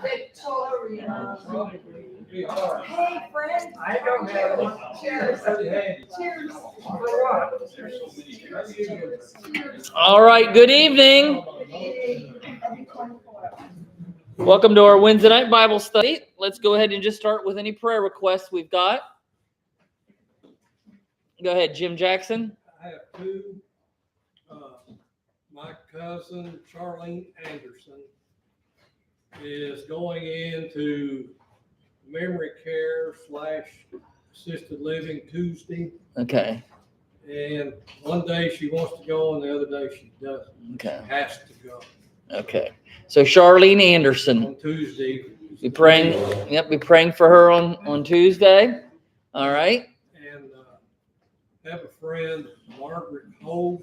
Victoria. Hey, friend. I don't have one. Cheers. Cheers. All right, good evening. Welcome to our Wednesday night Bible study. Let's go ahead and just start with any prayer requests we've got. Go ahead, Jim Jackson. I have two. My cousin, Charlene Anderson, is going into memory care / assisted living Tuesday. Okay. And one day she wants to go and the other day she doesn't. Okay. She has to go. Okay. So Charlene Anderson. On Tuesday. Be praying. Yep, be praying for her on Tuesday. All right. And I have a friend, Margaret Hogue, Hogue,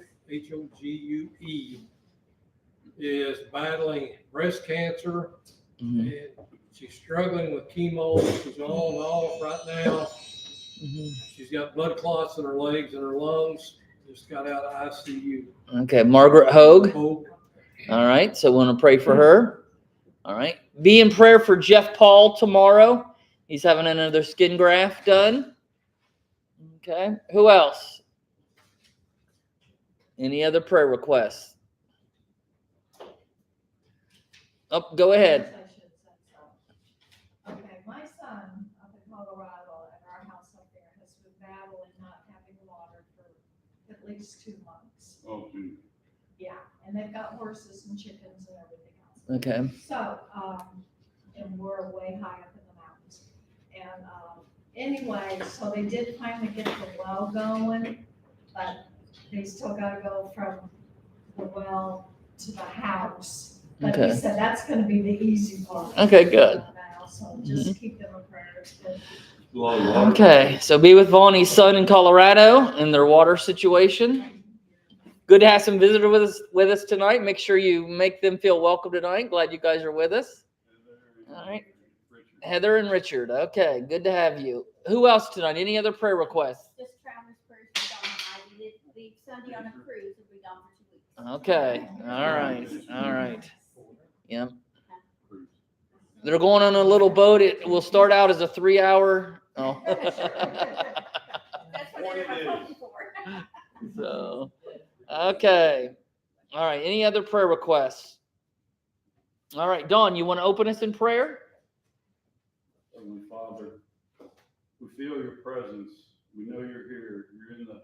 is battling breast cancer. Mm-hmm. And she's struggling with chemo. She's on and off right now. Mm-hmm. She's got blood clots in her legs and her lungs. Just got out of ICU. Okay, Margaret Hogue. All right, so we want to pray for her. All right. Be in prayer for Jeff Paul tomorrow. He's having another skin graft done. Okay. Who else? Any other prayer requests? Oh, go ahead. Okay, my son up in Colorado at our house up there has been battling not having water for at least 2 months. Oh, gee. Yeah, and they've got horses and chickens and everything else. Okay. So, and we're way high up in the mountains. And anyway, so they did finally get the well going, but they still gotta go from the well to the house. But Okay. he said that's gonna be the easy part. Okay, good. Now, so just keep them in prayer. It's good. A lot of water. Okay, so be with Vonnie's son in Colorado and their water situation. Good to have some visitors with us tonight. Make sure you make them feel welcome tonight. Glad you guys are with us. All right. Heather and Richard. Okay, good to have you. Who else tonight? Any other prayer requests? Just traveler's prayers for Don and I. We did leave Sunday on a cruise and we gone for 2 weeks. Okay. All right. Yep. They're going on a little boat. It will start out as a 3-hour. Oh. That's what everybody's hoping for. So, okay. All right. Any other prayer requests? All right. Dawn, you want to open us in prayer? Heavenly Father, we feel your presence. We know you're here. You're in the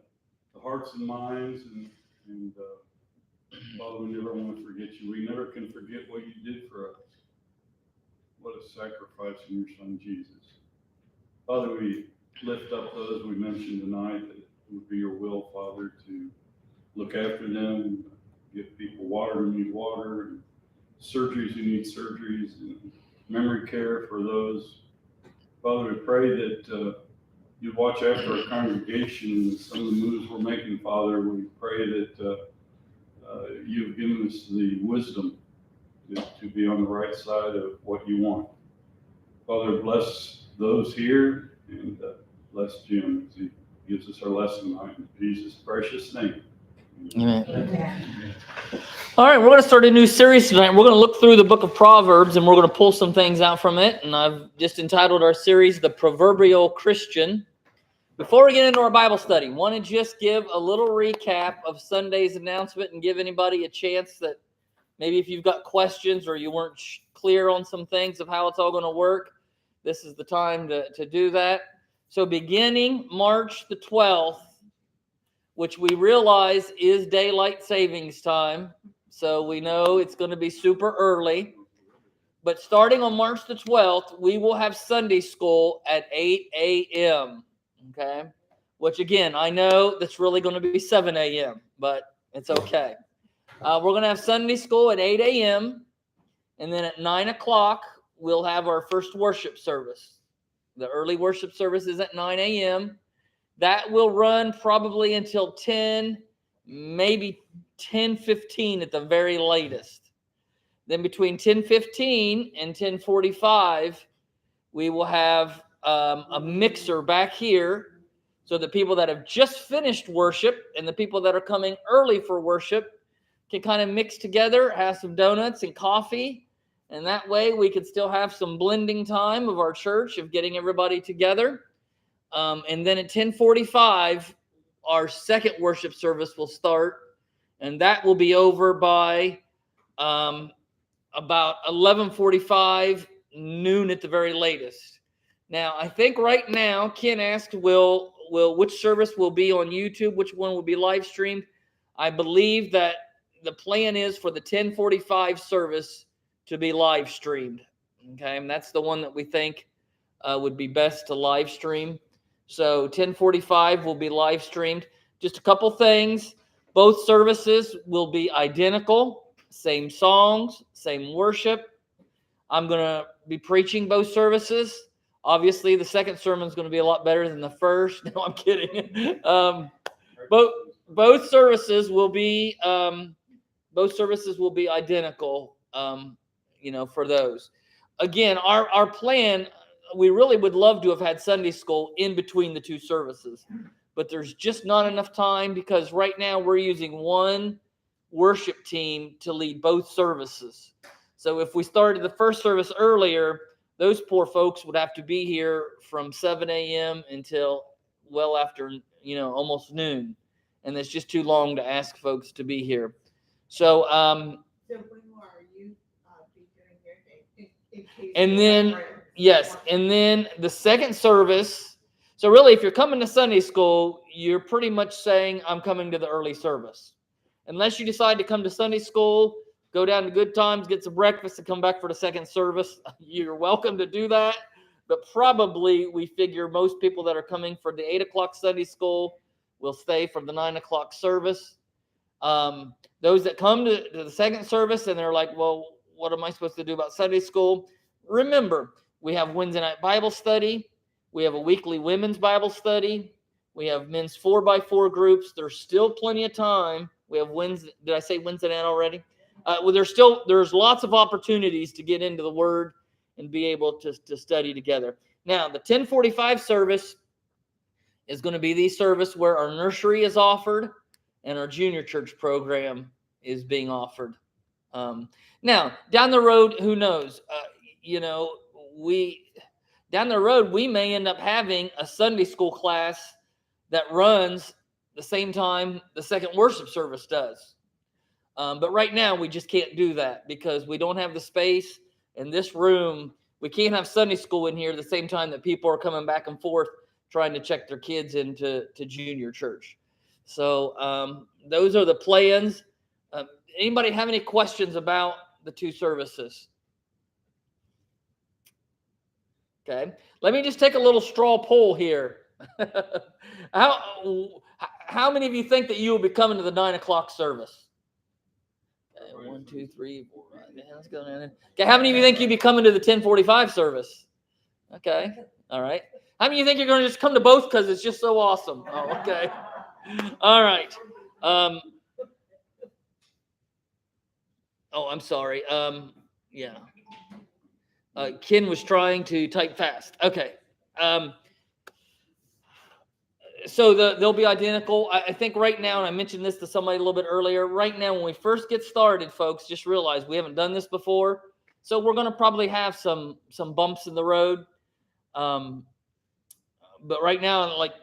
hearts and minds, and Father, we never want to forget you. We never can forget what you did for us. What a sacrifice in your Son, Jesus. Father, we lift up those we mentioned tonight, that it would be your will, Father, to look after them, give people water who need water, and surgeries who need surgeries, and memory care for those. Father, we pray that you watch after our congregation and some of the moves we're making, Father. We pray that you've given us the wisdom to be on the right side of what you want. Father, bless those here and bless Jim as he gives us our lesson tonight in Jesus' precious name. Amen. All right, we're going to start a new series tonight. We're going to look through the book of Proverbs, and we're going to pull some things out from it. And I've just entitled our series, The Proverbial Christian. Before we get into our Bible study, want to just give a little recap of Sunday's announcement and give anybody a chance that maybe if you've got questions or you weren't clear on some things of how it's all going to work, this is the time to do that. So beginning March the 12th, which we realize is daylight savings time, so we know it's going to be super early. But starting on March the 12th, we will have Sunday school at 8 a.m., okay? Which, again, I know that's really going to be 7 a.m., but it's okay. We're going to have Sunday school at 8 a.m., and then at 9 o'clock, we'll have our first worship service. The early worship service is at 9 a.m. That will run probably until 10, maybe 10:15 at the very latest. Then between 10:15 and 10:45, we will have a mixer back here so the people that have just finished worship and the people that are coming early for worship can kind of mix together, have some donuts and coffee, And that way we could still have some blending time of our church, of getting everybody together. And then at 10:45, our second worship service will start. And that will be over by about 11:45, noon at the very latest. Now, I think right now, Ken asked, will which service will be on YouTube, which one will be live streamed? I believe that the plan is for the 10:45 service to be live streamed. Okay, and that's the one that we think would be best to live stream. So 10:45 will be live streamed. Just a couple things. Both services will be identical, same songs, same worship. I'm going to be preaching both services. Obviously, the second sermon is going to be a lot better than the first. No, I'm kidding. Both services will be identical. For those. Again, our plan. We really would love to have had Sunday school in between the two services, but there's just not enough time because right now we're using one worship team to lead both services. So if we started the first service earlier, those poor folks would have to be here from 7 a.m. until well after, almost noon. And it's just too long to ask folks to be here. So, So when more are you be doing your thing? In case and you then, have friends yes, watching? and then the second service. So really, if you're coming to Sunday school, you're pretty much saying, I'm coming to the early service. Unless you decide to come to Sunday school, go down to Good Times, get some breakfast, and come back for the second service. You're welcome to do that. But probably we figure most people that are coming for the 8 o'clock Sunday school will stay for the 9 o'clock service. Those that come to the second service and they're like, well, what am I supposed to do about Sunday school? Remember, we have Wednesday night Bible study. We have a weekly women's Bible study. We have men's 4x4 groups. There's still plenty of time. We have Wednesday. Did I say Wednesday night already? Well, there's lots of opportunities to get into the Word and be able to study together. Now, the 10:45 service is going to be the service where our nursery is offered and our junior church program is being offered. Now, down the road, who knows? Down the road, we may end up having a Sunday school class that runs the same time the second worship service does. But right now, we just can't do that because we don't have the space in this room. We can't have Sunday school in here at the same time that people are coming back and forth trying to check their kids into junior church. So those are the plans. Anybody have any questions about the two services? Okay. Let me just take a little straw poll here. How many of you think that you will be coming to the 9 o'clock service? Okay, 1, 2, 3, 4, 5. Yeah, let's go down there. Okay, how many of you think you'll be coming to the 10:45 service? Okay. All right. How many of you think you're going to just come to both because it's just so awesome? Oh, okay. All right. I'm sorry. Yeah. Ken was trying to type fast. Okay. So they'll be identical. I think right now, and I mentioned this to somebody a little bit earlier, right now when we first get started, folks, just realize we haven't done this before. So we're going to probably have some bumps in the road. But right now, like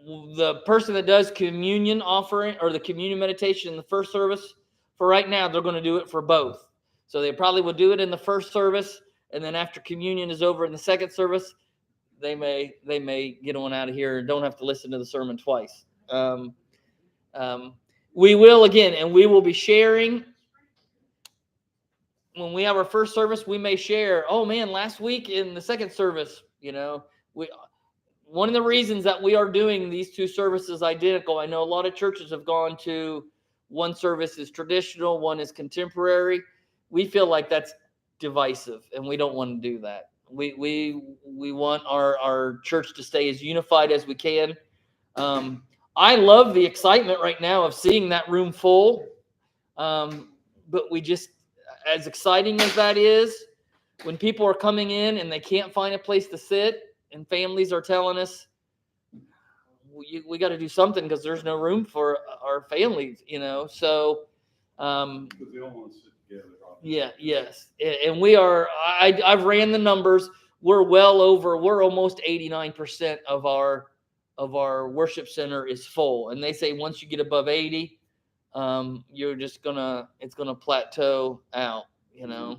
the person that does communion offering or the communion meditation in the first service, for right now, they're going to do it for both. So they probably will do it in the first service. And then after communion is over in the second service, they may get on out of here and don't have to listen to the sermon twice. We will again, and we will be sharing. When we have our first service, we may share, oh man, last week in the second service, one of the reasons that we are doing these two services identical, I know a lot of churches have gone to one service is traditional, one is contemporary. We feel like that's divisive, and we don't want to do that. We want our church to stay as unified as we can. I love the excitement right now of seeing that room full, but we just, as exciting as that is, when people are coming in and they can't find a place to sit, and families are telling us, we got to do something because there's no room for our families, So, Because they all want to sit together, obviously. Yeah, yes. And we are, I've ran the numbers. We're we're almost 89% of our worship center is full. And they say once you get above 80, it's gonna plateau out, you know.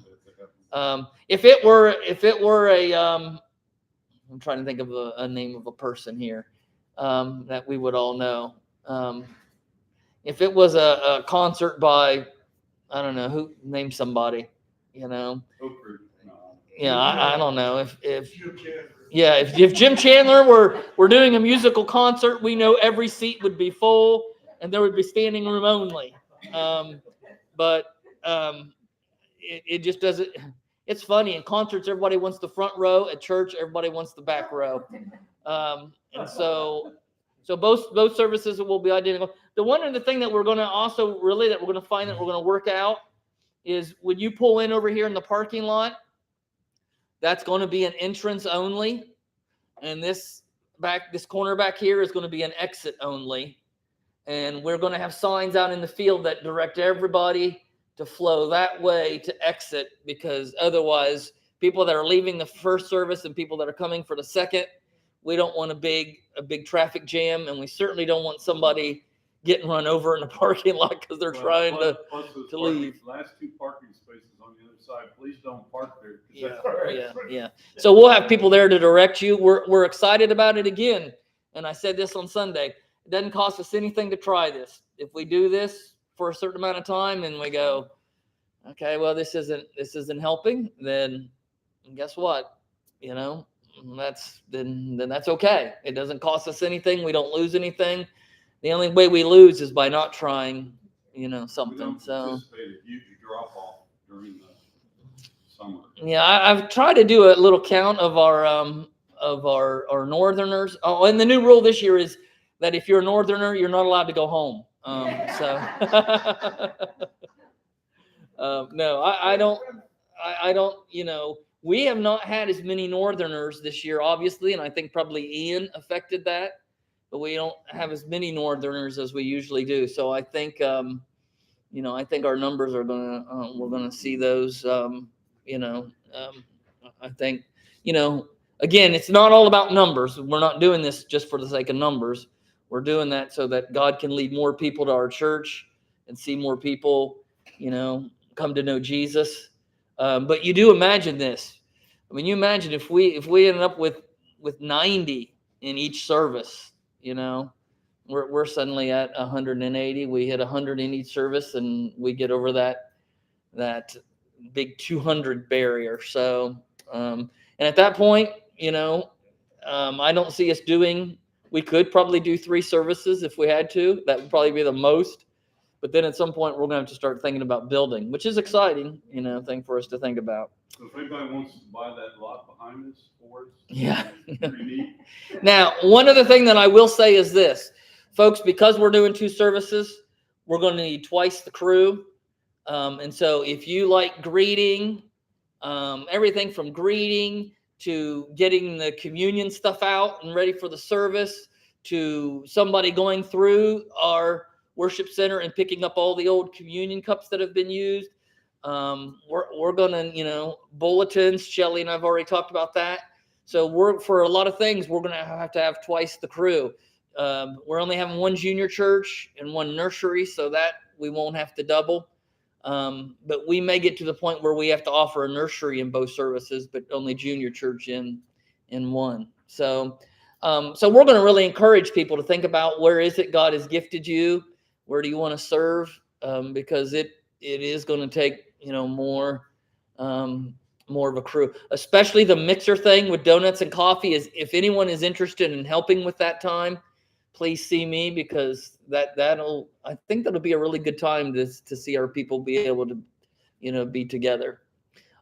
If it were I'm trying to think of a name of a person here, that we would all know. If it was a concert by, I don't know, who, name somebody, you know. Yeah, I don't know if Jim Chandler were doing a musical concert, we know every seat would be full and there would be standing room only. But it just doesn't. It's funny in concerts, everybody wants the front row. At church, everybody wants the back row. And so both services will be identical. The one other thing that we're going to also that we're going to find that we're going to work out is when you pull in over here in the parking lot, that's going to be an entrance only. And this corner back here is going to be an exit only. And we're going to have signs out in the field that direct everybody to flow that way to exit, because otherwise people that are leaving the first service and people that are coming for the second, we don't want a big traffic jam, and we certainly don't want somebody getting run over in the parking lot because they're trying to leave. Last two parking spaces on the other side, please don't park there. Yeah. So we'll have people there to direct you. We're excited about it again. And I said this on Sunday. It doesn't cost us anything to try this. If we do this for a certain amount of time and we go, okay, well, this isn't helping, then guess what? You know, that's okay. It doesn't cost us anything. We don't lose anything. The only way we lose is by not trying, something. We don't anticipate a huge drop off during the summer. Yeah, I've tried to do a little count of our northerners. Oh, and the new rule this year is that if you're a northerner, you're not allowed to go home. No, I don't. We have not had as many northerners this year, obviously, and I think probably Ian affected that. But we don't have as many northerners as we usually do. So I think, I think our numbers are we're gonna see those. I think, again, it's not all about numbers. We're not doing this just for the sake of numbers. We're doing that so that God can lead more people to our church and see more people, come to know Jesus. But you do imagine this. I mean, you imagine if we ended up with 90 in each service. We're suddenly at 180. We hit 100 in each service, and we get over that big 200 barrier. So, and at that point, I don't see us doing. We could probably do 3 services if we had to. That would probably be the most. But then at some point, we're going to have to start thinking about building, which is exciting, thing for us to think about. So if anybody wants to buy that lot behind us for us, yeah. Pretty neat. Now, one other thing that I will say is this, folks, because we're doing 2 services, we're going to need twice the crew. And so if you like greeting, everything from greeting to getting the communion stuff out and ready for the service, to somebody going through our worship center and picking up all the old communion cups that have been used. We're gonna, bulletins. Shelly and I've already talked about that. So for a lot of things, we're gonna have to have twice the crew. We're only having 1 junior church and 1 nursery, so that we won't have to double. But we may get to the point where we have to offer a nursery in both services, but only junior church in 1. So we're going to really encourage people to think about where is it God has gifted you, where do you want to serve, because it is going to take more of a crew, especially the mixer thing with donuts and coffee. Is if anyone is interested in helping with that time, please see me, because I think that'll be a really good time to see our people be able to be together.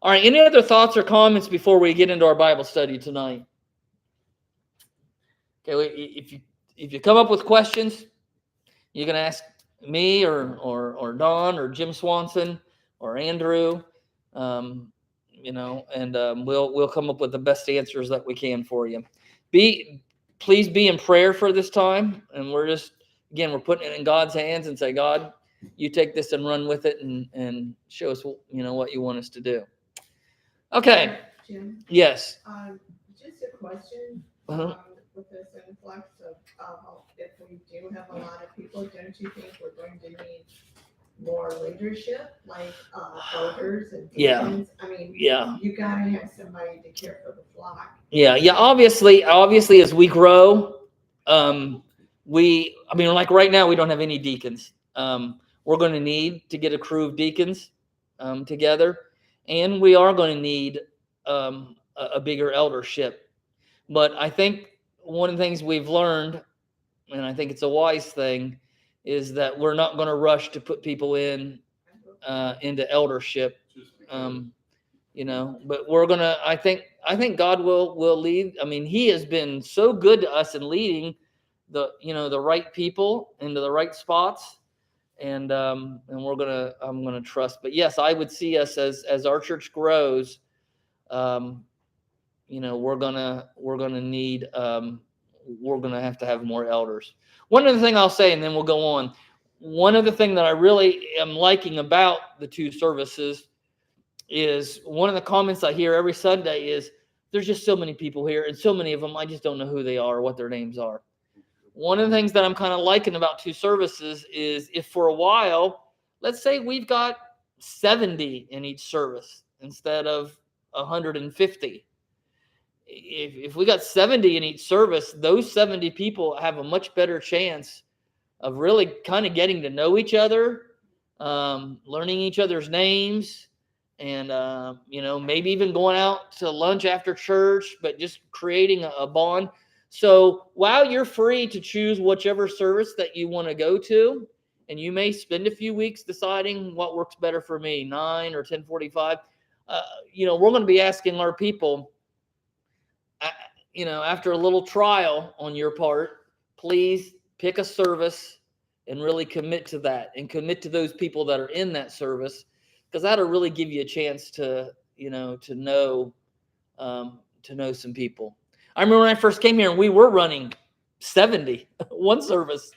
All right, any other thoughts or comments before we get into our Bible study tonight? Okay, if you come up with questions, you can ask me or Don or Jim Swanson or Andrew, and we'll come up with the best answers that we can for you. Please be in prayer for this time, and we're putting it in God's hands and say, God, you take this and run with it and show us, what you want us to do. Okay. Jim, Yes. just a question, Uh-huh. with this influx of, if we do have a lot of people, don't you think we're going to need more leadership, like, elders and Yeah. deacons? I mean, Yeah. you gotta have somebody to care for the flock. Yeah. Obviously, as we grow, like right now, we don't have any deacons. We're going to need to get a crew of deacons together, and we are going to need a bigger eldership. But I think one of the things we've learned, and I think it's a wise thing, is that we're not going to rush to put people into eldership. Just because. But we're gonna. I think God will lead. I mean, He has been so good to us in leading the right people into the right spots, and I'm gonna trust. But yes, I would see us as our church grows. We're gonna need. We're gonna have to have more elders. One other thing I'll say, and then we'll go on. One other thing that I really am liking about the two services is one of the comments I hear every Sunday is there's just so many people here, and so many of them I just don't know who they are or what their names are. One of the things that I'm kind of liking about two services is if for a while, let's say we've got 70 in each service instead of 150. If we got 70 in each service, those 70 people have a much better chance of really kind of getting to know each other, learning each other's names, and maybe even going out to lunch after church, but just creating a bond. So while you're free to choose whichever service that you want to go to, and you may spend a few weeks deciding what works better for me, 9 or 10:45, we're going to be asking our people, after a little trial on your part, please pick a service and really commit to that, and commit to those people that are in that service, because that'll really give you a chance to know some people. I remember when I first came here and we were running 70 one service,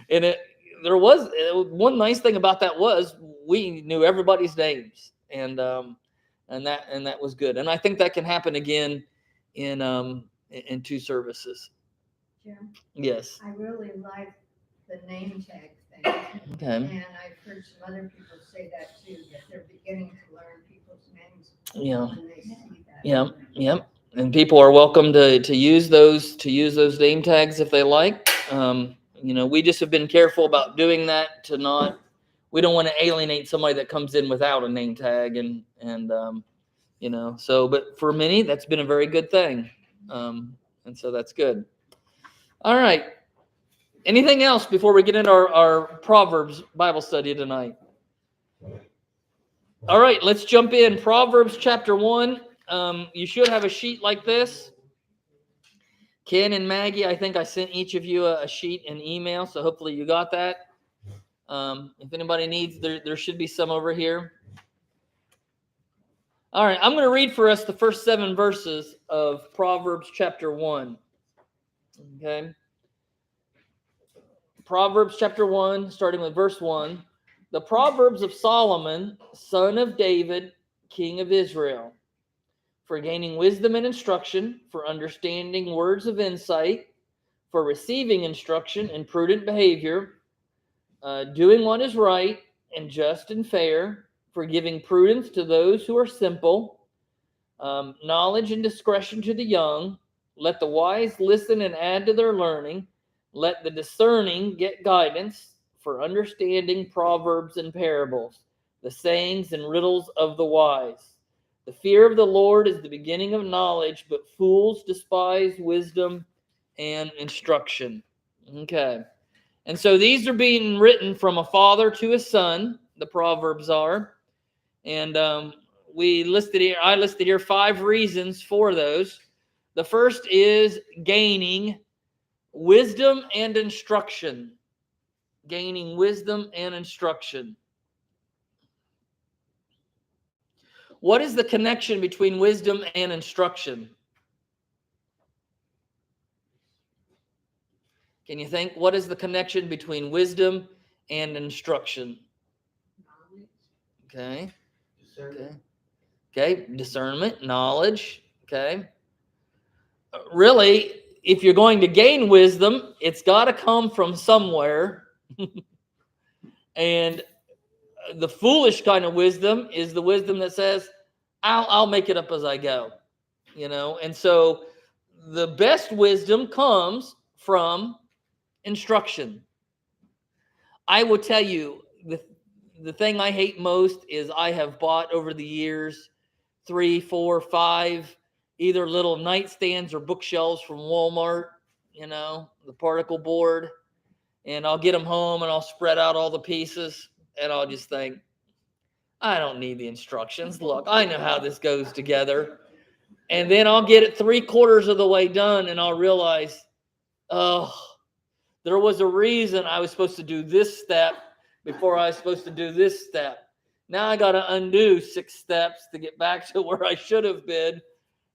and there was one nice thing about that was we knew everybody's names, and that was good. And I think that can happen again in two services. Jim, Yes. I really like the name tag thing. Okay. And I've heard some other people say that too, that they're beginning to learn people's names Yeah. when they see that. Yeah. Yep. And people are welcome to use those name tags if they like. We just have been careful about doing that we don't want to alienate somebody that comes in without a name tag, but for many that's been a very good thing. And so that's good. All right. Anything else before we get into our Proverbs Bible study tonight? All right, let's jump in. Proverbs chapter 1. You should have a sheet like this. Ken and Maggie, I think I sent each of you a sheet in email, so hopefully you got that. If anybody needs, there should be some over here. All right, I'm going to read for us the first 7 verses of Proverbs chapter 1. Okay. Proverbs chapter 1, starting with verse 1. The Proverbs of Solomon, son of David, king of Israel, for gaining wisdom and instruction, for understanding words of insight, for receiving instruction in prudent behavior, doing what is right and just and fair, for giving prudence to those who are simple, knowledge and discretion to the young. Let the wise listen and add to their learning. Let the discerning get guidance, for understanding proverbs and parables, the sayings and riddles of the wise. The fear of the Lord is the beginning of knowledge, but fools despise wisdom and instruction. Okay. And so these are being written from a father to a son, the Proverbs are. And I listed here 5 reasons for those. The first is gaining wisdom and instruction. Gaining wisdom and instruction. What is the connection between wisdom and instruction? Can you think? What is the connection between wisdom and instruction? Okay. Okay. Okay. Discernment, knowledge. Okay. Really, if you're going to gain wisdom, it's got to come from somewhere. And the foolish kind of wisdom is the wisdom that says, I'll make it up as I go, And so the best wisdom comes from instruction. I will tell you, the thing I hate most is I have bought over the years 3, 4, 5, either little nightstands or bookshelves from Walmart, the particle board, and I'll get them home and I'll spread out all the pieces and I'll just think, I don't need the instructions. Look, I know how this goes together. And then I'll get it 3/4 of the way done and I'll realize, oh, there was a reason I was supposed to do this step before I was supposed to do this step. Now I got to undo 6 steps to get back to where I should have been.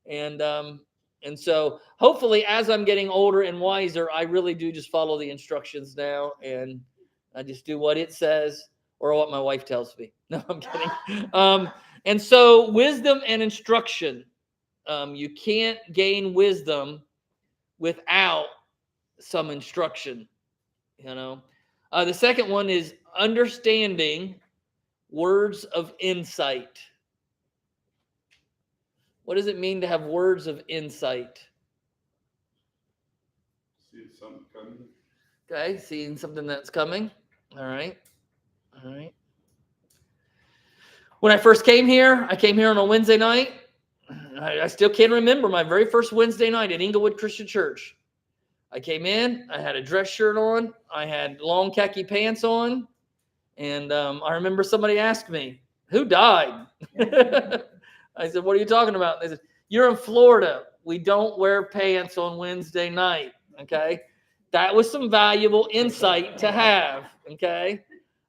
And so hopefully as I'm getting older and wiser, I really do just follow the instructions now. And I just do what it says or what my wife tells me. No, I'm kidding. And so wisdom and instruction, you can't gain wisdom without some instruction, The second one is understanding words of insight. What does it mean to have words of insight? See something coming. Okay, seeing something that's coming. All right. When I first came here, I came here on a Wednesday night. I still can remember my very first Wednesday night at Inglewood Christian Church. I came in, I had a dress shirt on, I had long khaki pants on, and I remember somebody asked me, who died? I said, what are you talking about? They said, you're in Florida. We don't wear pants on Wednesday night, okay? That was some valuable insight to have, okay?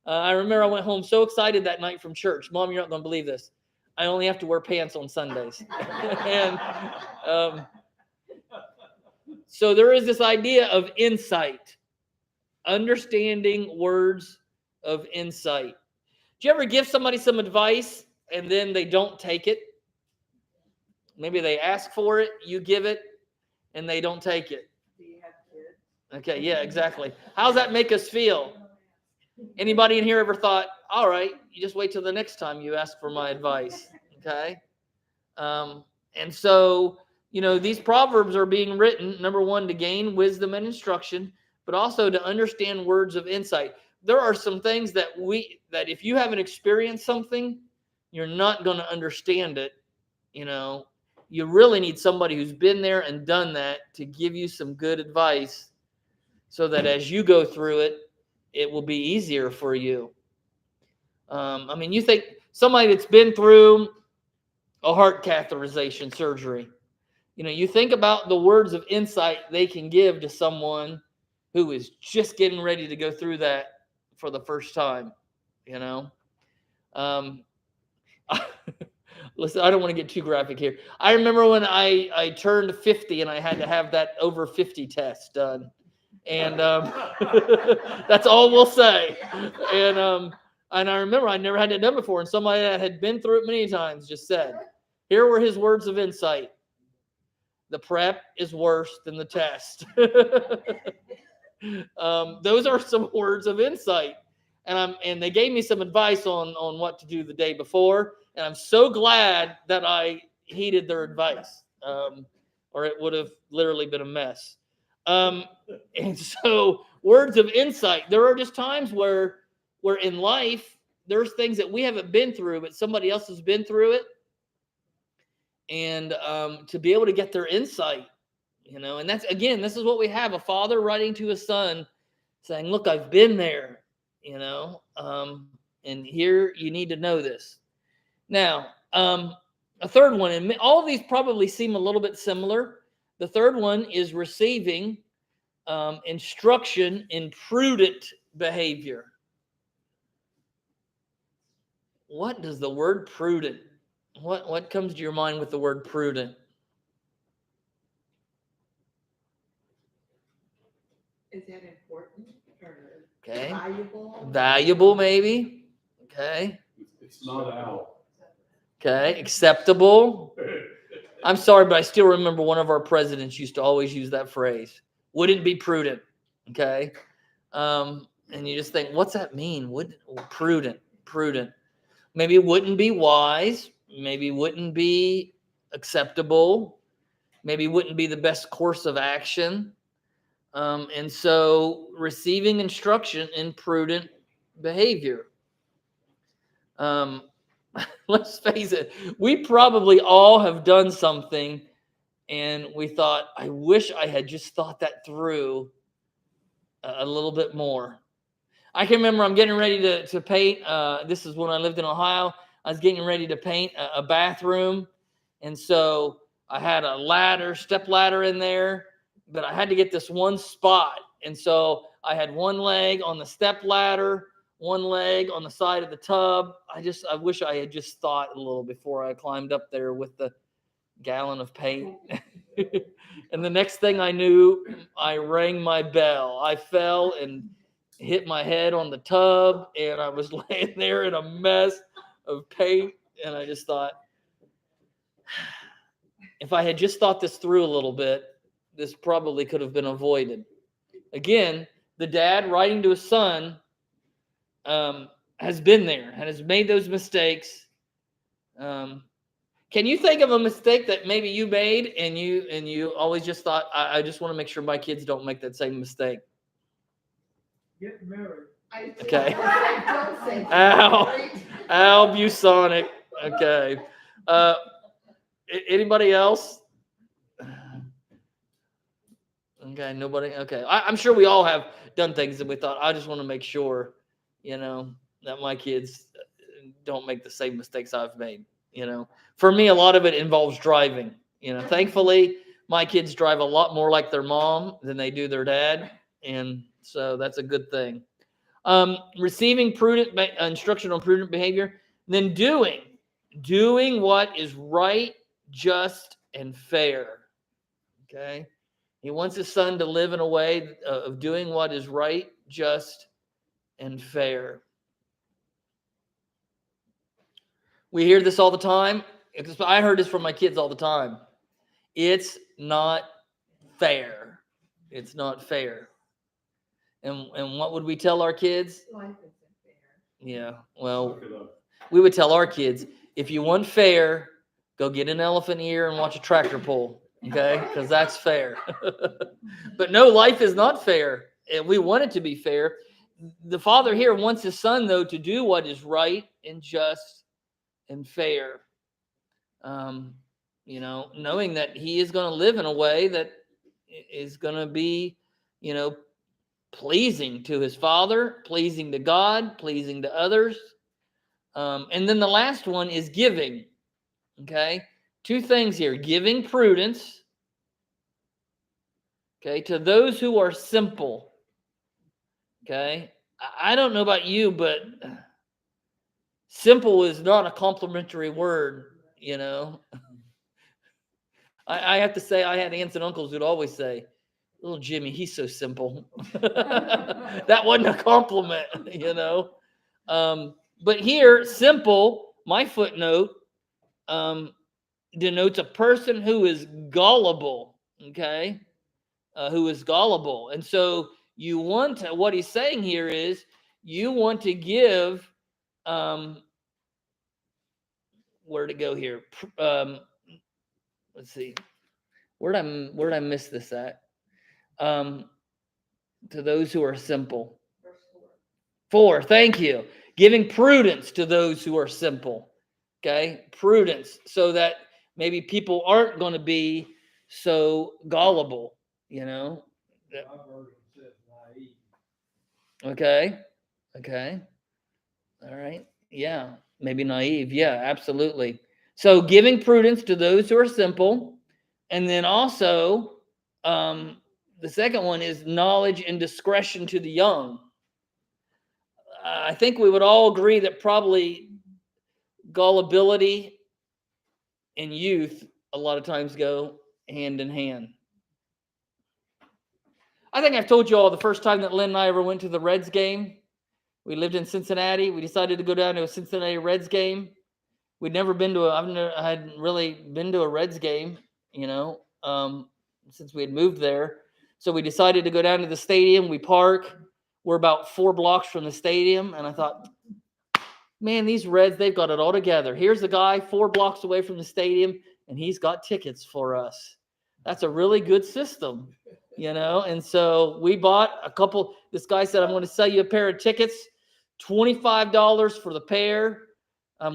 I remember I went home so excited that night from church. Mom, you're not going to believe this. I only have to wear pants on Sundays. And so there is this idea of insight, understanding words of insight. Do you ever give somebody some advice and then they don't take it? Maybe they ask for it, you give it, and they don't take it. Do you have kids? Okay, yeah, exactly. How does that make us feel? Anybody in here ever thought, all right, you just wait till the next time you ask for my advice, okay? And so, these proverbs are being written, number one, to gain wisdom and instruction, but also to understand words of insight. There are some things that if you haven't experienced something, you're not going to understand it. You really need somebody who's been there and done that to give you some good advice so that as you go through it, it will be easier for you. You think somebody that's been through a heart catheterization surgery, you think about the words of insight they can give to someone who is just getting ready to go through that for the first time, Listen, I don't want to get too graphic here. I remember when I turned 50 and I had to have that over 50 test done. And that's all we'll say. And I remember I never had it done before. And somebody that had been through it many times just said, here were his words of insight. The prep is worse than the test. Those are some words of insight. And they gave me some advice on what to do the day before. And I'm so glad that I heeded their advice, or it would have literally been a mess. And so words of insight, there are just times where in life, there's things that we haven't been through, but somebody else has been through it. And to be able to get their insight, and that's, again, this is what we have, a father writing to his son saying, look, I've been there, and here you need to know this. Now, a third one, and all of these probably seem a little bit similar. The third one is receiving instruction in prudent behavior. What does the word prudent, what comes to your mind with the word prudent? Is that important or Okay. valuable? Valuable, maybe. Okay. It's It's not out. Okay, acceptable. I'm sorry, but I still remember one of our presidents used to always use that phrase. Wouldn't be prudent. Okay. And you just think, what's that mean? Prudent. Maybe it wouldn't be wise. Maybe it wouldn't be acceptable. Maybe it wouldn't be the best course of action. And so receiving instruction in prudent behavior. Let's face it, we probably all have done something and we thought, I wish I had just thought that through a little bit more. I can remember I'm getting ready to paint. This is when I lived in Ohio. I was getting ready to paint a bathroom. And so I had a step ladder in there, but I had to get this one spot. And so I had one leg on the step ladder, one leg on the side of the tub. I wish I had just thought a little before I climbed up there with the gallon of paint. And the next thing I knew, I rang my bell. I fell and hit my head on the tub, and I was laying there in a mess of paint. And I just thought, if I had just thought this through a little bit, this probably could have been avoided. Again, the dad writing to his son has been there and has made those mistakes. Can you think of a mistake that maybe you made and you always just thought, I just want to make sure my kids don't make that same mistake? Getting married. Okay. Al Busonic. Okay. Anybody else? Okay, nobody. Okay, I'm sure we all have done things that we thought, I just want to make sure, that my kids don't make the same mistakes I've made. For me, a lot of it involves driving. Thankfully, my kids drive a lot more like their mom than they do their dad, and so that's a good thing. Receiving prudent instruction on prudent behavior, then doing what is right, just, and fair. Okay. He wants his son to live in a way of doing what is right, just, and fair. We hear this all the time. I heard this from my kids all the time. It's not fair. It's not fair. And what would we tell our kids? Life isn't fair. Yeah, well, Suck it up. we would tell our kids, if you want fair, go get an elephant ear and watch a tractor pull. Okay, because that's fair. But no, life is not fair. And we want it to be fair. The father here wants his son, though, to do what is right and just and fair. Knowing that he is going to live in a way that is going to be, pleasing to his father, pleasing to God, pleasing to others. And then the last one is giving. Okay. Two things here: giving prudence, okay, to those who are simple. Okay. I don't know about you, but simple is not a complimentary word, I have to say, I had aunts and uncles who'd always say, little Jimmy, he's so simple. That wasn't a compliment, But here, simple, my footnote, denotes a person who is gullible, okay? Who is gullible. And so what he's saying here is you want to give, where to go here? Let's see. Where'd I miss this at? To those who are simple. 4, thank you. Giving prudence to those who are simple. Okay? Prudence, so that maybe people aren't going to be so gullible, I've heard it said naive. Okay. All right. Yeah. Maybe naive. Yeah, absolutely. So giving prudence to those who are simple. And then also, the second one is knowledge and discretion to the young. I think we would all agree that probably gullibility and youth a lot of times go hand in hand. I think I've told you all the first time that Lynn and I ever went to the Reds game. We lived in Cincinnati. We decided to go down to a Cincinnati Reds game. We'd never been to I hadn't really been to a Reds game, since we had moved there. So we decided to go down to the stadium. We park. We're about 4 blocks from the stadium. And I thought, man, these Reds, they've got it all together. Here's a guy 4 blocks away from the stadium, and he's got tickets for us. That's a really good system, And so we bought a couple. This guy said, I'm going to sell you a pair of tickets, $25 for the pair,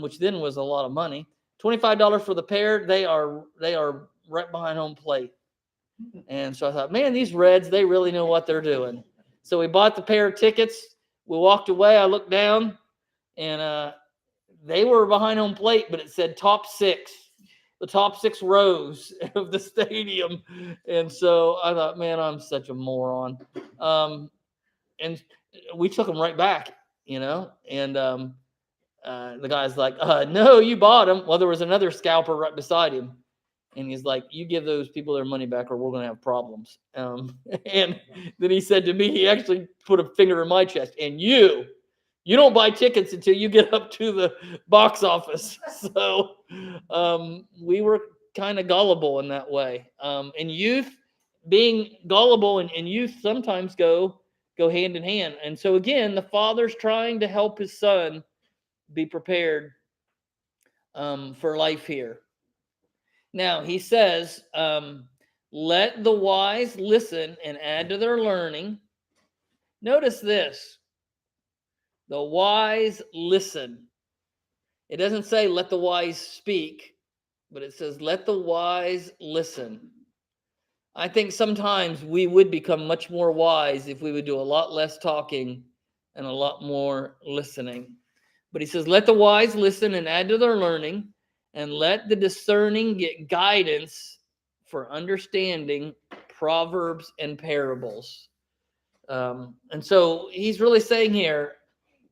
which then was a lot of money. $25 for the pair. They are right behind home plate. And so I thought, man, these Reds, they really know what they're doing. So we bought the pair of tickets. We walked away. I looked down, and they were behind home plate, but it said top 6, the top 6 rows of the stadium. And so I thought, man, I'm such a moron. And we took them right back, And the guy's like, no, you bought them. Well, there was another scalper right beside him. And he's like, you give those people their money back or we're going to have problems. And then he said to me, he actually put a finger in my chest. And you don't buy tickets until you get up to the box office. So we were kind of gullible in that way. And youth, being gullible and youth sometimes go hand in hand. And so again, the father's trying to help his son be prepared for life here. Now, he says, let the wise listen and add to their learning. Notice this. The wise listen. It doesn't say let the wise speak, but it says let the wise listen. I think sometimes we would become much more wise if we would do a lot less talking and a lot more listening. But he says, let the wise listen and add to their learning, and let the discerning get guidance for understanding proverbs and parables. And so he's really saying here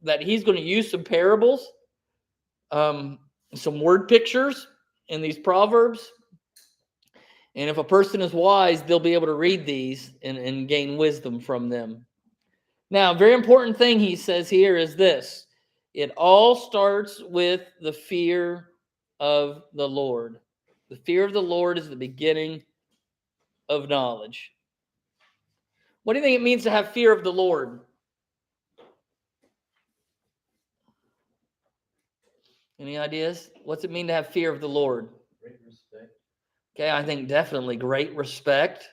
that he's going to use some parables, some word pictures in these proverbs. And if a person is wise, they'll be able to read these and gain wisdom from them. Now, a very important thing he says here is this. It all starts with the fear of the Lord. The fear of the Lord is the beginning of knowledge. What do you think it means to have fear of the Lord? Any ideas? What's it mean to have fear of the Lord? Great respect. Okay, I think definitely great respect.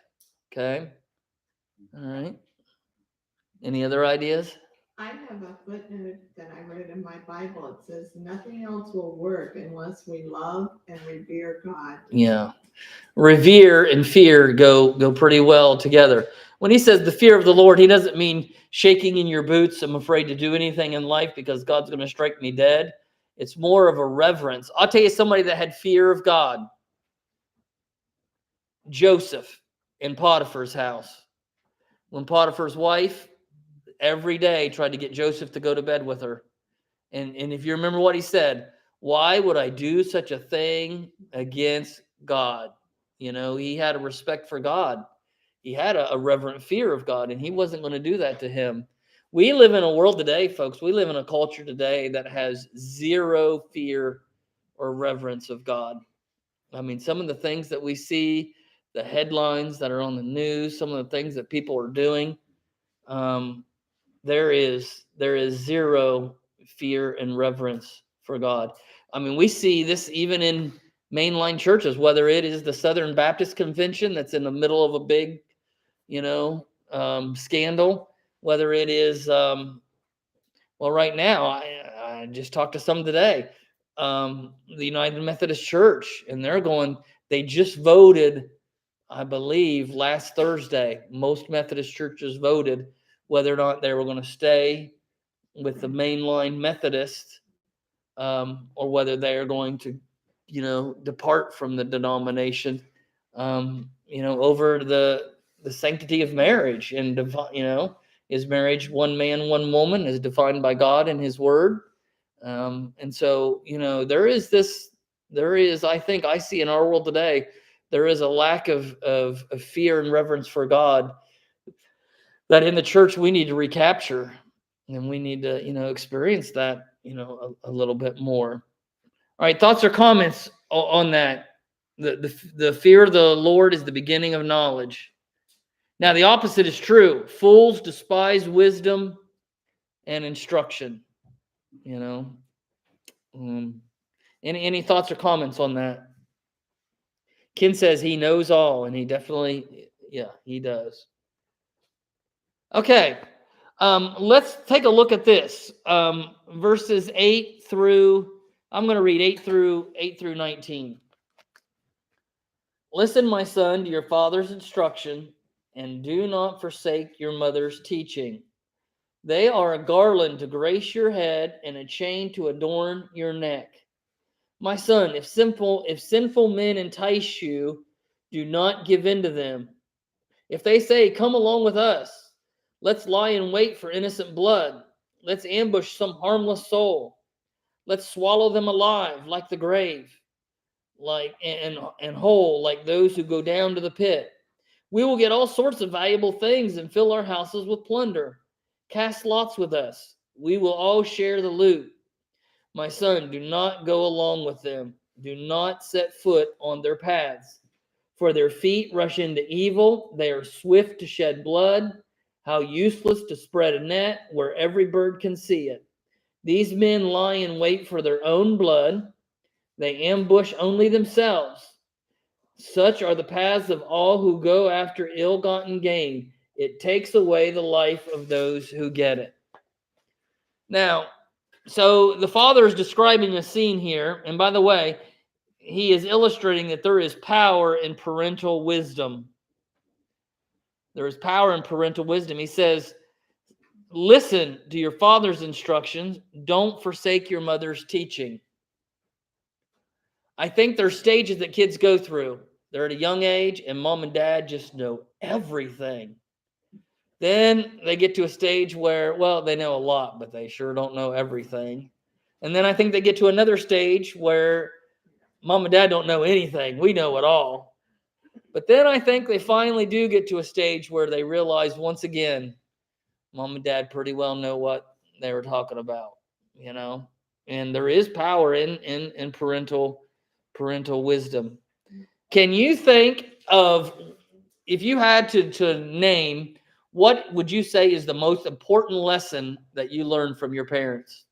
Okay. All right. Any other ideas? I have a footnote that I read in my Bible. It says nothing else will work unless we love and revere God. Yeah. Revere and fear go pretty well together. When he says the fear of the Lord, he doesn't mean shaking in your boots. I'm afraid to do anything in life because God's going to strike me dead. It's more of a reverence. I'll tell you somebody that had fear of God. Joseph in Potiphar's house. When Potiphar's wife every day tried to get Joseph to go to bed with her. And if you remember what he said, why would I do such a thing against God? He had a respect for God. He had a reverent fear of God, and he wasn't going to do that to him. We live in a world today, folks. We live in a culture today that has zero fear or reverence of God. I mean, some of the things that we see, the headlines that are on the news, some of the things that people are doing, there is zero fear and reverence for God. I mean, we see this even in mainline churches, whether it is the Southern Baptist Convention that's in the middle of a big, scandal, whether it is, right now, I just talked to some today, the United Methodist Church, and they just voted, I believe, last Thursday, most Methodist churches voted whether or not they were going to stay with the mainline Methodist, or whether they are going to, depart from the denomination, over the sanctity of marriage and, is marriage one man, one woman is defined by God and his word. And so, I think I see in our world today, there is a lack of fear and reverence for God that in the church we need to recapture. And we need to, experience that, a little bit more. All right, thoughts or comments on that? The fear of the Lord is the beginning of knowledge. Now, the opposite is true. Fools despise wisdom and instruction. Any thoughts or comments on that? Ken says he knows all, and he definitely, he does. Okay, let's take a look at this. Verses 8 through, I'm going to read 8 through 19. Listen, my son, to your father's instruction, and do not forsake your mother's teaching. They are a garland to grace your head and a chain to adorn your neck. My son, if sinful men entice you, do not give in to them. If they say, come along with us, let's lie in wait for innocent blood. Let's ambush some harmless soul. Let's swallow them alive like the grave, and whole like those who go down to the pit. We will get all sorts of valuable things and fill our houses with plunder. Cast lots with us. We will all share the loot. My son, do not go along with them. Do not set foot on their paths. For their feet rush into evil. They are swift to shed blood. How useless to spread a net where every bird can see it. These men lie in wait for their own blood. They ambush only themselves. Such are the paths of all who go after ill-gotten gain. It takes away the life of those who get it. Now, so the father is describing a scene here. And by the way, he is illustrating that there is power in parental wisdom. There is power in parental wisdom. He says, listen to your father's instructions. Don't forsake your mother's teaching. I think there's stages that kids go through. They're at a young age and mom and dad just know everything. Then they get to a stage where, well, they know a lot, but they sure don't know everything. And then I think they get to another stage where mom and dad don't know anything. We know it all. But then I think they finally do get to a stage where they realize once again, mom and dad pretty well know what they were talking about, and there is power in parental wisdom. Can you think of, if you had to name, what would you say is the most important lesson that you learned from your parents?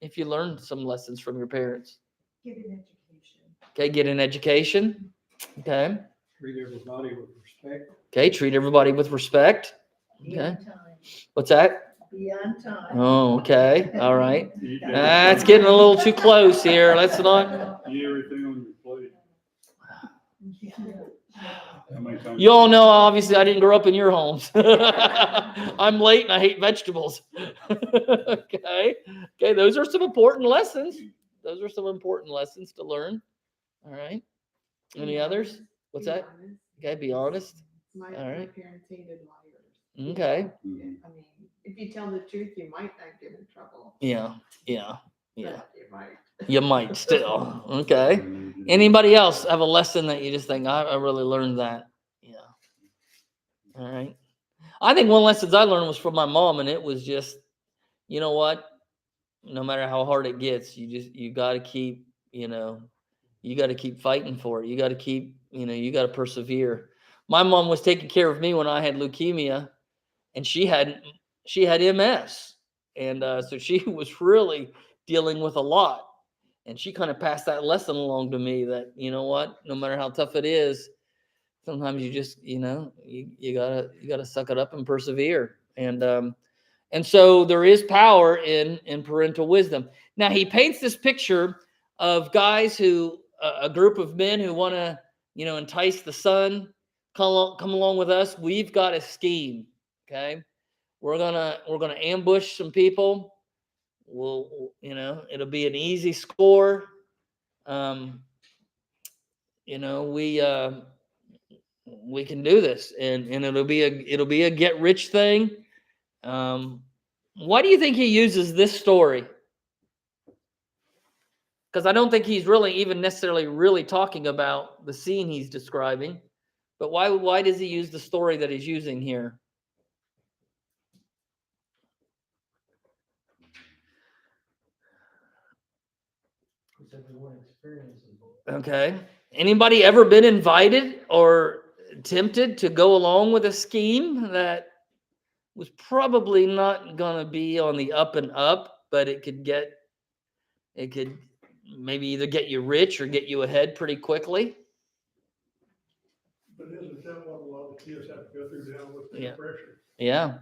If you learned some lessons from your parents. Get an education. Okay, get an education. Okay. Treat everybody with respect. Okay, treat everybody with respect. Be Okay. on time. What's that? Be on time. Oh, okay. All right. Eat That's getting a little too close here. Let's not. Eat everything on your plate. How many times- You all know, obviously, I didn't grow up in your homes. I'm late and I hate vegetables. Okay. Okay, those are some important lessons. Those are some important lessons to learn. All right. Any others? What's that? Okay, be honest. My All right. parents hated liars. Okay. Mhm. I mean, if you tell the truth, you might not get in trouble. Yeah. but You might. You might still. Okay. Anybody else have a lesson that you just think, I really learned that? Yeah. All right. I think one lesson I learned was from my mom, and it was just, you know what? No matter how hard it gets, you got to keep, you got to keep fighting for it. You got to keep, you got to persevere. My mom was taking care of me when I had leukemia, and she had MS. And so she was really dealing with a lot. And she kind of passed that lesson along to me that, you know what, no matter how tough it is, sometimes you just, you gotta suck it up and persevere. And so there is power in parental wisdom. Now he paints this picture of guys who, a group of men who want to, entice the son, come along with us. We've got a scheme. Okay. We're gonna ambush some people. We'll, it'll be an easy score. We can do this, and it'll be a get rich thing. Why do you think he uses this story? Because I don't think he's really even necessarily really talking about the scene he's describing, but why does he use the story that he's using here? everyone experiences. Okay. Anybody ever been invited or tempted to go along with a scheme that was probably not going to be on the up and up, but it could maybe either get you rich or get you ahead pretty quickly? But isn't that what a lot of kids have to go through now with the Yeah. pressure? Yeah.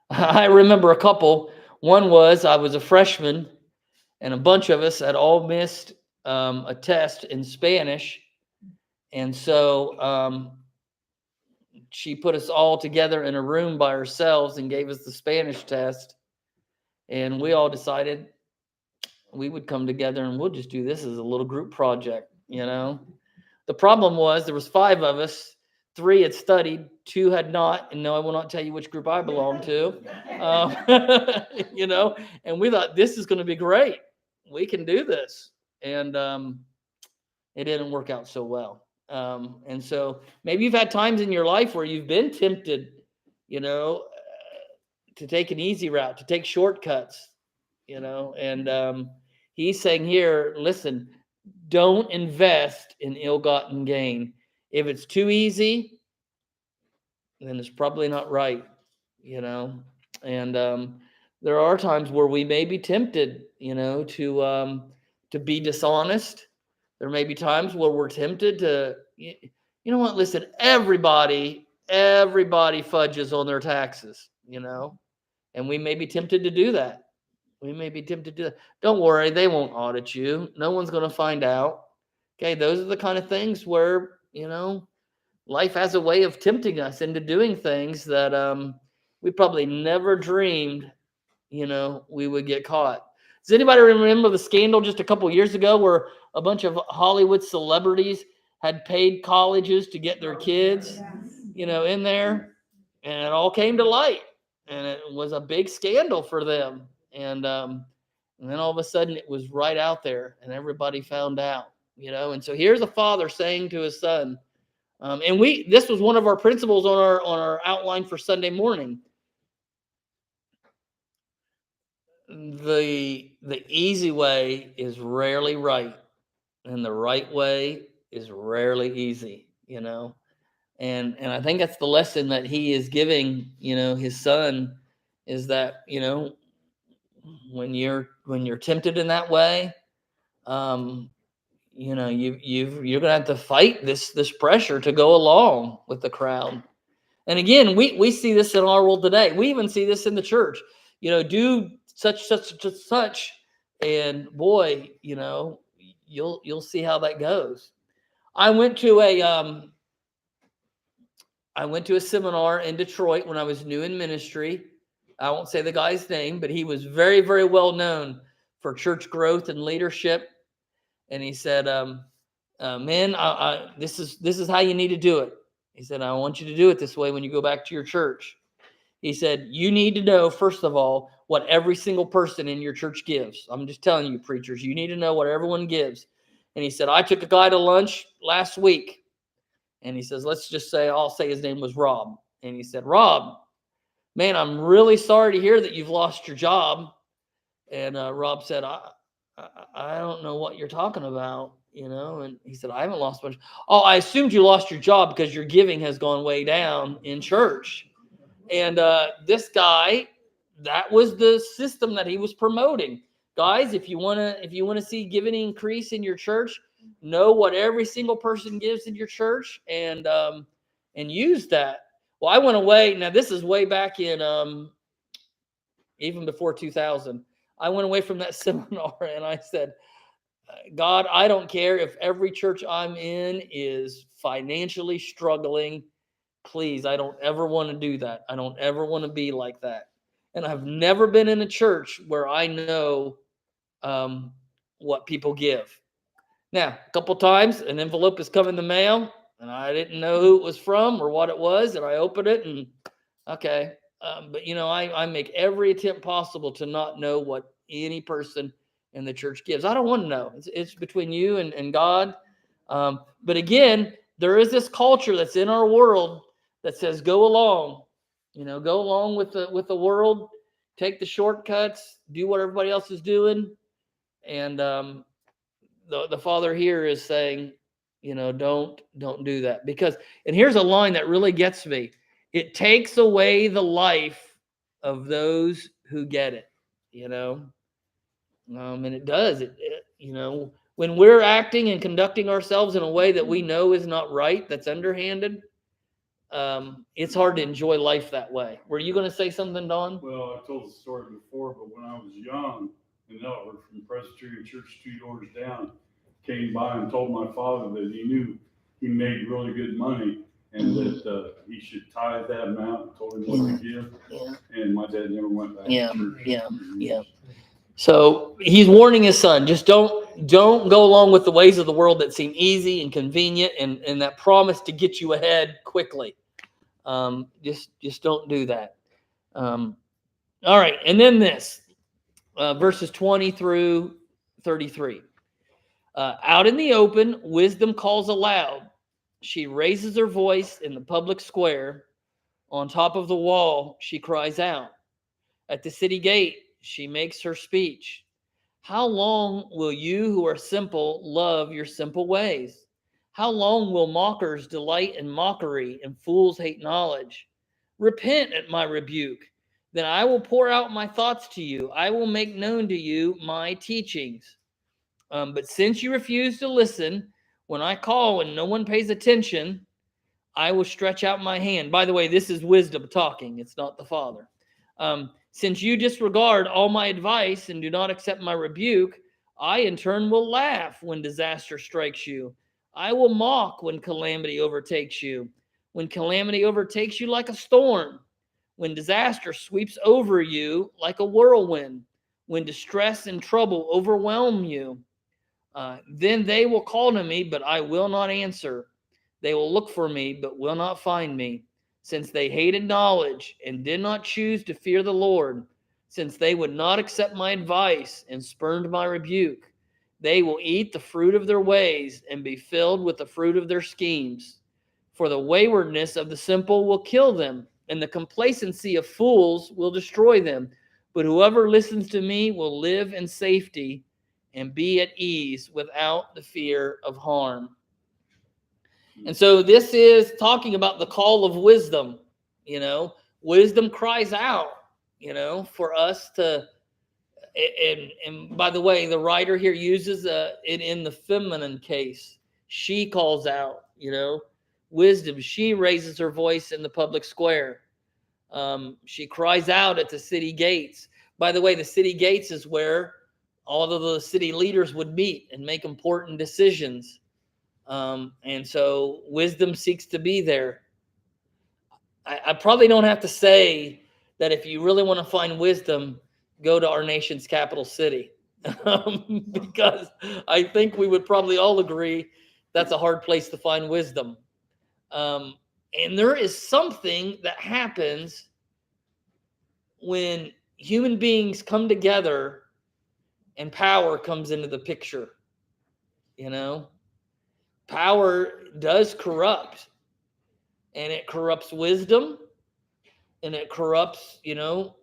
I remember a couple. One was I was a freshman, and a bunch of us had all missed a test in Spanish, and so she put us all together in a room by ourselves and gave us the Spanish test, and we all decided we would come together and we'll just do this as a little group project. The problem was there was 5 of us. 3 had studied, 2 had not, and no, I will not tell you which group I belong to. And we thought this is going to be great. We can do this, and it didn't work out so well. And so maybe you've had times in your life where you've been tempted, to take an easy route, to take shortcuts, and he's saying here, listen, don't invest in ill-gotten gain. If it's too easy, then it's probably not right, and there are times where we may be tempted, to be dishonest. There may be times where we're tempted to, listen, everybody fudges on their taxes, and we may be tempted to do that. Don't worry, they won't audit you. No one's going to find out. Okay, those are the kind of things where, life has a way of tempting us into doing things that we probably never dreamed, we would get caught. Does anybody remember the scandal just a couple years ago where a bunch of Hollywood celebrities had paid colleges to get their kids, in there, and it all came to light, and it was a big scandal for them, and then all of a sudden it was right out there, and everybody found out, and so here's a father saying to his son, and this was one of our principles on our outline for Sunday morning. The easy way is rarely right, and the right way is rarely easy, and I think that's the lesson that he is giving, his son, is that, when you're tempted in that way, you're gonna have to fight this pressure to go along with the crowd. And again, we see this in our world today. We even see this in the church. Do such, and boy, you'll see how that goes. I went to a seminar in Detroit when I was new in ministry. I won't say the guy's name, but he was very, very well known for church growth and leadership. And he said, "Man, this is how you need to do it." He said, "I want you to do it this way when you go back to your church." He said, "You need to know, first of all, what every single person in your church gives." I'm just telling you, preachers, you need to know what everyone gives. And he said, "I took a guy to lunch last week." And he says, I'll say his name was Rob. And he said, "Rob, man, I'm really sorry to hear that you've lost your job." And Rob said, I don't know what you're talking about, And he said, "I haven't lost much." "Oh, I assumed you lost your job because your giving has gone way down in church." And this guy, that was the system that he was promoting. Guys, if you want to see giving increase in your church, know what every single person gives in your church, and use that. Well, I went away. Now, this is way back in even before 2000. I went away from that seminar and I said, "God, I don't care if every church I'm in is financially struggling. Please, I don't ever want to do that. I don't ever want to be like that." And I've never been in a church where I know what people give. Now, a couple times, an envelope has come in the mail, and I didn't know who it was from or what it was, and I opened it, and okay. But, I make every attempt possible to not know what any person in the church gives. I don't want to know. It's between you and God. But again, there is this culture that's in our world that says, go along with the world. take the shortcuts, do what everybody else is doing. And the father here is saying, don't do that. Because, and here's a line that really gets me. It takes away the life of those who get it, and it does. When we're acting and conducting ourselves in a way that we know is not right, that's underhanded, it's hard to enjoy life that way. Were you going to say something, Don? Well, I told the story before, but when I was young, an elder from Presbyterian Church 2 doors down came by and told my father that he knew he made really good money and that he should tithe that amount, and told him what to give. Yeah. And my dad never went back Yeah, to church. yeah. So he's warning his son, just don't go along with the ways of the world that seem easy and convenient and that promise to get you ahead quickly. Just don't do that. All right, and then this, verses 20 through 33. Out in the open, wisdom calls aloud. She raises her voice in the public square. On top of the wall, she cries out. At the city gate, she makes her speech. How long will you who are simple love your simple ways? How long will mockers delight in mockery and fools hate knowledge? Repent at my rebuke. Then I will pour out my thoughts to you. I will make known to you my teachings. But since you refuse to listen, when I call and no one pays attention, I will stretch out my hand. By the way, this is wisdom talking. It's not the Father. Since you disregard all my advice and do not accept my rebuke, I in turn will laugh when disaster strikes you. I will mock when calamity overtakes you. When calamity overtakes you like a storm. When disaster sweeps over you like a whirlwind. When distress and trouble overwhelm you. Then they will call to me, but I will not answer. They will look for me, but will not find me. Since they hated knowledge and did not choose to fear the Lord, since they would not accept my advice and spurned my rebuke, they will eat the fruit of their ways and be filled with the fruit of their schemes. For the waywardness of the simple will kill them, and the complacency of fools will destroy them. But whoever listens to me will live in safety and be at ease without the fear of harm. And so this is talking about the call of wisdom. Wisdom cries out, for us to, and by the way, the writer here uses it in the feminine case. She calls out, wisdom. She raises her voice in the public square. She cries out at the city gates. By the way, the city gates is where all of the city leaders would meet and make important decisions. And so wisdom seeks to be there. I probably don't have to say that if you really want to find wisdom, go to our nation's capital city. Because I think we would probably all agree that's a hard place to find wisdom. And there is something that happens when human beings come together and power comes into the picture. Power does corrupt, and it corrupts wisdom, and it corrupts, a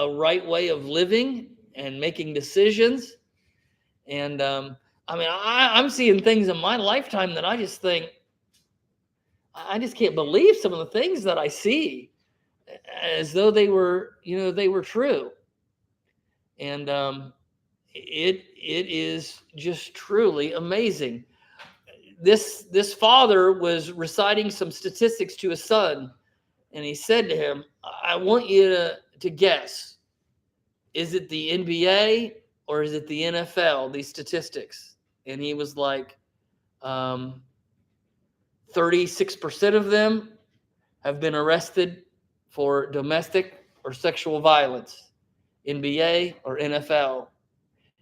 right way of living and making decisions. And I'm seeing things in my lifetime that I just think, I just can't believe some of the things that I see, as though they were true. And it is just truly amazing. This father was reciting some statistics to his son, and he said to him, I want you to guess, is it the NBA or is it the NFL, these statistics? And he was like, 36% of them have been arrested for domestic or sexual violence, NBA or NFL.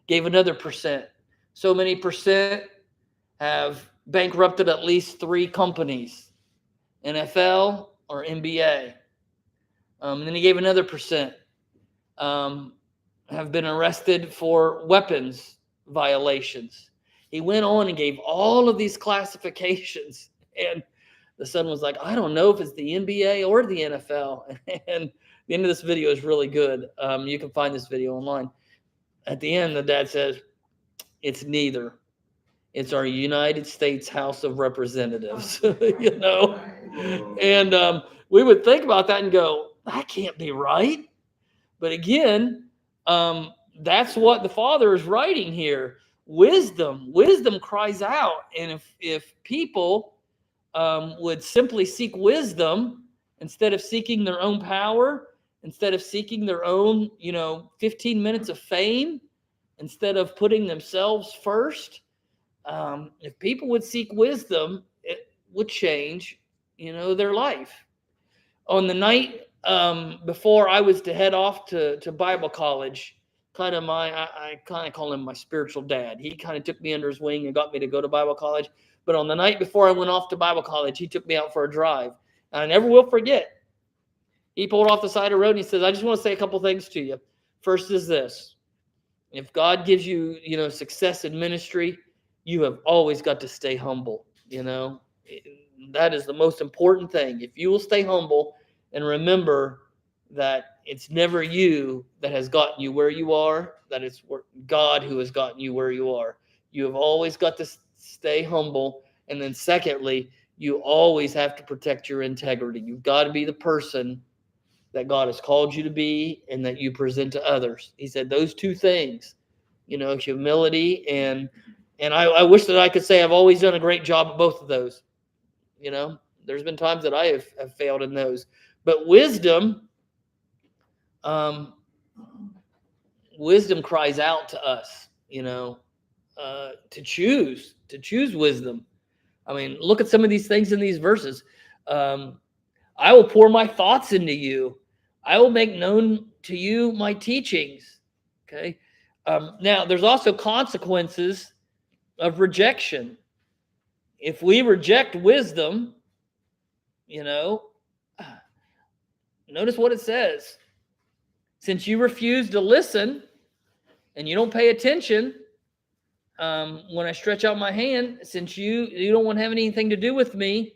Gave another percent. So many percent have bankrupted at least 3 companies, NFL or NBA. And then he gave another percent. Have been arrested for weapons violations. He went on and gave all of these classifications. And the son was like, I don't know if it's the NBA or the NFL. And The end of this video is really good. You can find this video online. At the end, the dad says, it's neither. It's our United States House of Representatives, you know? And we would think about that and go, that can't be right. But again, that's what the Father is writing here. Wisdom cries out. And if people would simply seek wisdom instead of seeking their own power, instead of seeking their own, 15 minutes of fame, instead of putting themselves first, if people would seek wisdom, it would change, their life. On the night before I was to head off to Bible college, I kind of call him my spiritual dad. He kind of took me under his wing and got me to go to Bible college. But on the night before I went off to Bible college, he took me out for a drive. And I never will forget. He pulled off the side of the road and he says, I just want to say a couple things to you. First is this. If God gives you, success in ministry, you have always got to stay humble. That is the most important thing. If you will stay humble and remember that it's never you that has gotten you where you are, that it's God who has gotten you where you are. You have always got to stay humble. And then secondly, you always have to protect your integrity. You've got to be the person that God has called you to be and that you present to others. He said those two things, humility and I wish that I could say I've always done a great job at both of those. There's been times that I have failed in those. But wisdom cries out to us, to choose wisdom. I mean, look at some of these things in these verses. I will pour my thoughts into you. I will make known to you my teachings. Okay. Now, there's also consequences of rejection. If we reject wisdom, notice what it says. Since you refuse to listen and you don't pay attention when I stretch out my hand, since you don't want to have anything to do with me,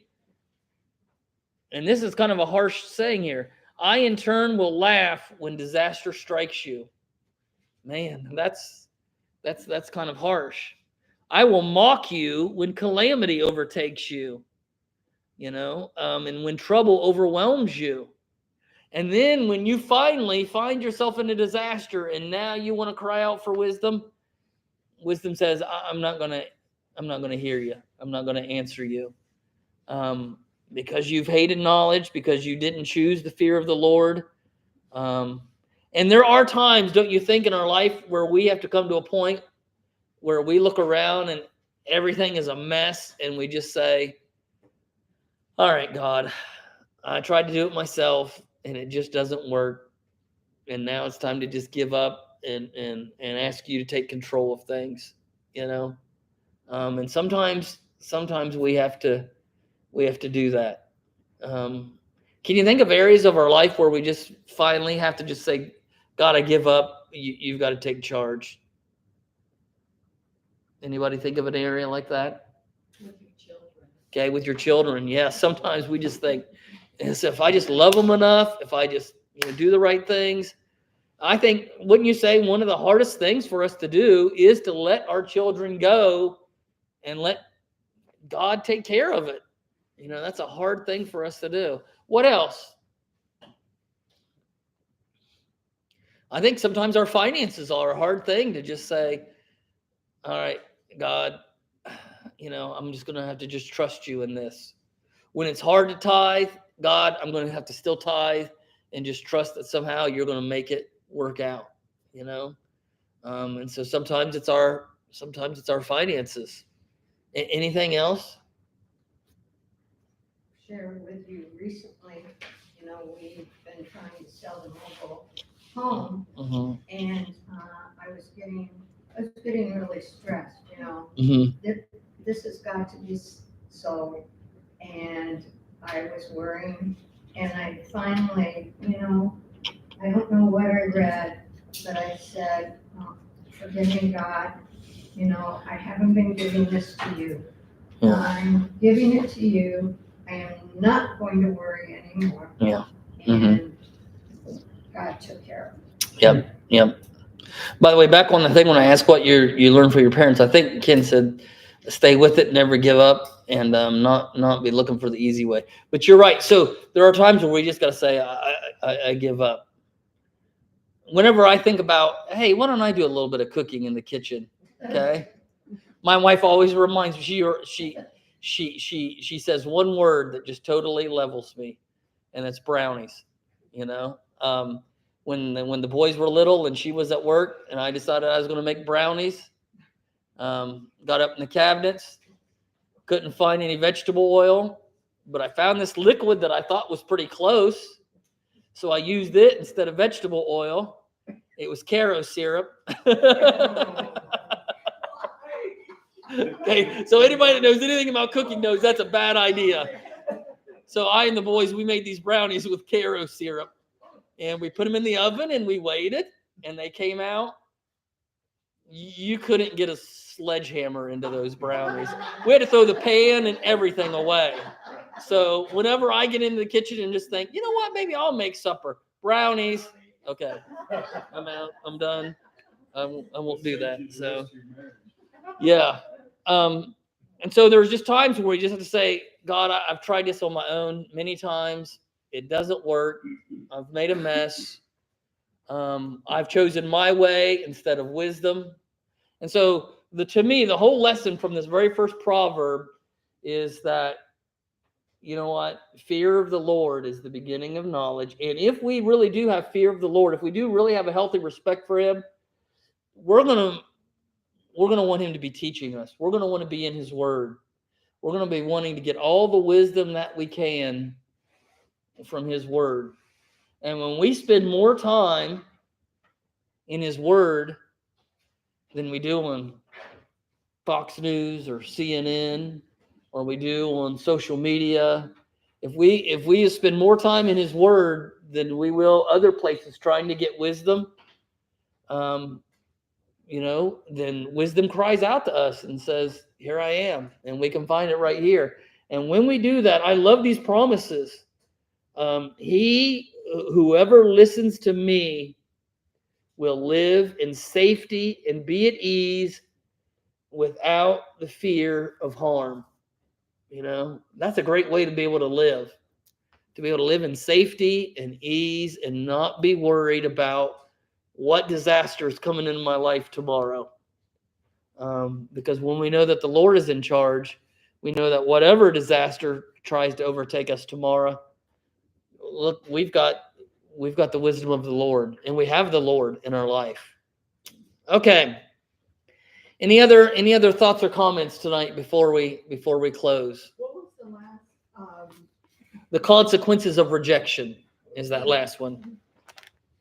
and this is kind of a harsh saying here, I in turn will laugh when disaster strikes you. Man, that's kind of harsh. I will mock you when calamity overtakes you, and when trouble overwhelms you. And then when you finally find yourself in a disaster and now you want to cry out for wisdom, wisdom says, I'm not going to hear you. I'm not going to answer you. Because you've hated knowledge, because you didn't choose the fear of the Lord. And there are times, don't you think, in our life where we have to come to a point where we look around and everything is a mess and we just say, all right, God, I tried to do it myself and it just doesn't work. And now it's time to just give up and ask you to take control of things, and sometimes we have to do that. Can you think of areas of our life where we just finally have to just say, God, I give up. You've got to take charge. Anybody think of an area like that? With your children. Okay, with your children. Yeah, sometimes we just think, if I just love them enough, if I just do the right things. I think, wouldn't you say one of the hardest things for us to do is to let our children go and let God take care of it. That's a hard thing for us to do. What else? I think sometimes our finances are a hard thing to just say, all right, God, I'm just going to have to just trust you in this. When it's hard to tithe, God, I'm going to have to still tithe and just trust that somehow you're going to make it work out, and so sometimes it's our finances. Anything else? Share with you recently, we've been trying to sell the mobile home, and I was getting really stressed, This has got to be sold, and I was worrying, and I finally, I don't know what I read, but I said, forgive me, God, I haven't been giving this to you. Yeah. I'm giving it to you. I am not going to worry anymore. Yeah. And God took care of it. Yep. By the way, back on the thing when I asked what you learned from your parents, I think Ken said, stay with it, never give up, and not be looking for the easy way. But you're right. So there are times where we just got to say, I give up. Whenever I think about, hey, why don't I do a little bit of cooking in the kitchen? Okay. My wife always reminds me, she says one word that just totally levels me, and it's brownies. You know, when the boys were little and she was at work and I decided I was going to make brownies, got up in the cabinets, couldn't find any vegetable oil, but I found this liquid that I thought was pretty close. So I used it instead of vegetable oil. It was Caro syrup. Okay, so anybody that knows anything about cooking knows that's a bad idea. So I and the boys, we made these brownies with Caro syrup. And we put them in the oven and we waited. And they came out. You couldn't get a sledgehammer into those brownies. We had to throw the pan and everything away. So whenever I get into the kitchen and just think, you know what, maybe I'll make supper. Brownies. Okay, I'm out. I'm done. I won't do that. So, yeah. And so there's just times where you just have to say, God, I've tried this on my own many times. It doesn't work. I've made a mess. I've chosen my way instead of wisdom. And so to me, the whole lesson from this very first proverb is that, you know what? Fear of the Lord is the beginning of knowledge. And if we really do have fear of the Lord, if we do really have a healthy respect for him, we're going to want him to be teaching us. We're going to want to be in his word. We're going to be wanting to get all the wisdom that we can from his word. And when we spend more time in his word than we do on Fox News or CNN, or we do on social media, if we spend more time in his word than we will other places trying to get wisdom, then wisdom cries out to us and says, here I am. And we can find it right here. And when we do that, I love these promises. Whoever listens to me will live in safety and be at ease without the fear of harm. You know, that's a great way to be able to live in safety and ease and not be worried about what disaster is coming into my life tomorrow. Because when we know that the Lord is in charge, we know that whatever disaster tries to overtake us tomorrow, look, we've got the wisdom of the Lord, and we have the Lord in our life. Okay. Any other thoughts or comments tonight before we close? What was the last, The consequences of rejection is that last one.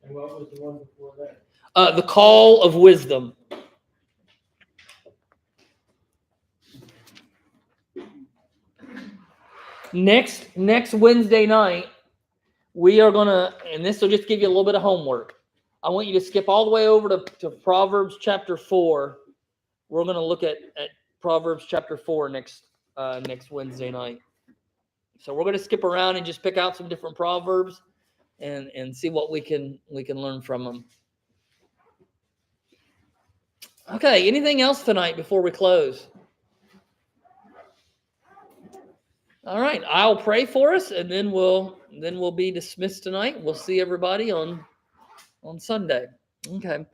And what was the one before that? The call of wisdom. Next Wednesday night, we are gonna, and this will just give you a little bit of homework. I want you to skip all the way over to Proverbs chapter 4. We're gonna look at Proverbs chapter 4 next Wednesday night. So we're gonna skip around and just pick out some different proverbs and see what we can learn from them. Okay, anything else tonight before we close? All right, I'll pray for us, and then we'll be dismissed tonight. We'll see everybody on Sunday. Okay.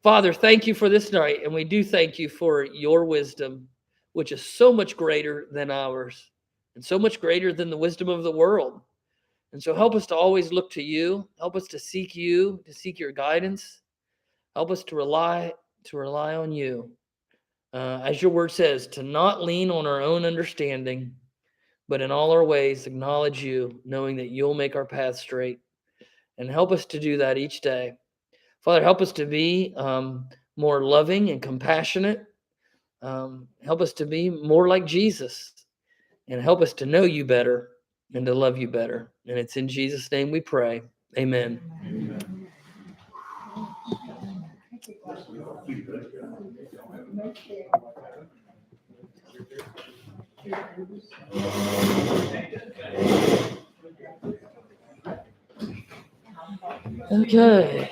Father, thank you for this night, and we do thank you for your wisdom, which is so much greater than ours and so much greater than the wisdom of the world. And so help us to always look to you. Help us to seek you, to seek your guidance. Help us to rely on you. As your word says, to not lean on our own understanding, but in all our ways acknowledge you, knowing that you'll make our path straight. And help us to do that each day. Father, help us to be more loving and compassionate. Help us to be more like Jesus. And help us to know you better and to love you better. And it's in Jesus' name we pray. Amen. Amen. Okay.